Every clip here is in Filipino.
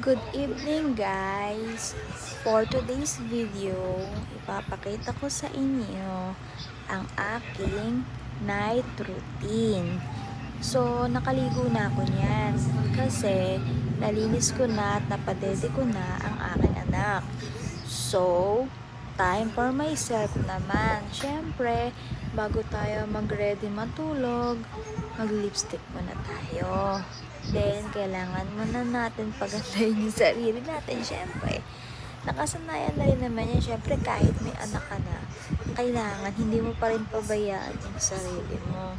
Good evening guys! For today's video, ipapakita ko sa inyo ang aking night routine. So, nakaligo na ako niyan kasi nalinis ko na at napadede ko na ang aking anak. So, time for myself naman. Siyempre, bago tayo mag-ready matulog, mag-lipstick muna tayo. Then, kailangan muna natin pagandahin yung sarili natin. Siyempre, nakasanayan na rin naman yan. Siyempre, kahit may anak ka na, kailangan hindi mo pa rin pabayaan yung sarili mo.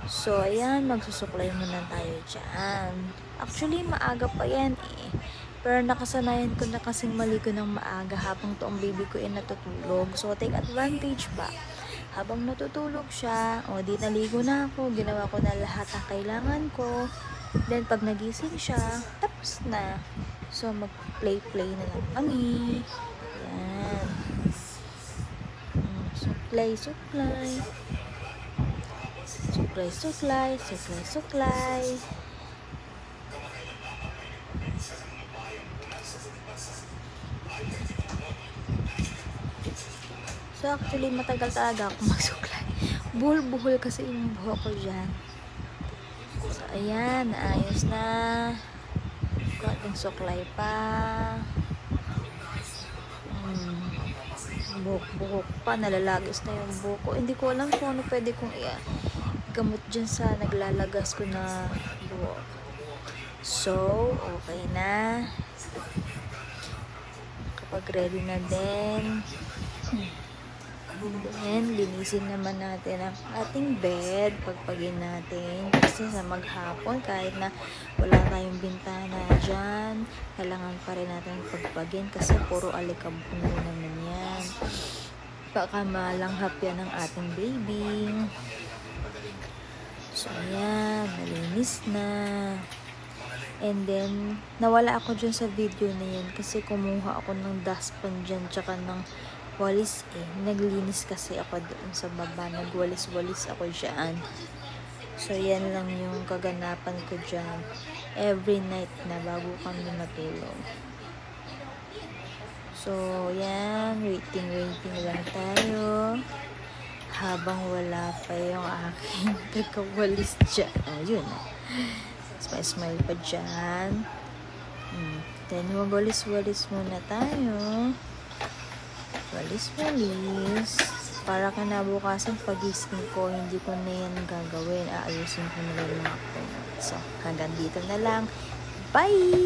So, ayan, magsusuklay muna tayo dyan. Actually, maaga pa yan eh. Pero nakasanayan ko na kasing maligo ng maaga habang toong baby ko ay natutulog. So, take advantage ba? Habang natutulog siya, o di naligo na ako, ginawa ko na lahat ng kailangan ko. Then, pag nagising siya, tapos na. So, mag-play-play na lang kami. Yan. Suklay-suklay. Suklay-suklay. Suklay-suklay. So, actually, matagal talaga ako magsuklay. Buhol-buhol kasi yung buhok ko dyan. So, ayan. Naayos na. Konting suklay pa. Buhok-buhok pa. Nalalagos na yung buhok ko. Hindi ko alam kung ano pwede kong gamot dyan sa naglalagas ko na buhok. So, okay na. Kapag ready na din. Then, linisin naman natin ang ating bed, pagpagin natin. Kasi sa maghapon, kahit na wala tayong bintana dyan, kailangan pa rin natin pagpagin kasi puro alikabok naman yan. Baka malanghap yan ng ating baby. So, ayan, nalinis na. And then, nawala ako dyan sa video na yan kasi kumuha ako ng dustpan dyan tsaka ng walis eh. Naglinis kasi ako doon sa baba. Nagwalis-walis ako dyan. So, yan lang yung kaganapan ko dyan. Every night na bago kami matulog. So, yan. Waiting lang tayo. Habang wala pa yung aking kagawalis dyan. Ayun. Smile pa dyan. Then, walis-walis muna tayo. Walis-walis. Para kinabukasan pagising ko, hindi ko na yan gagawin. Aayusin ko na lang ako. So, hanggang dito na lang. Bye!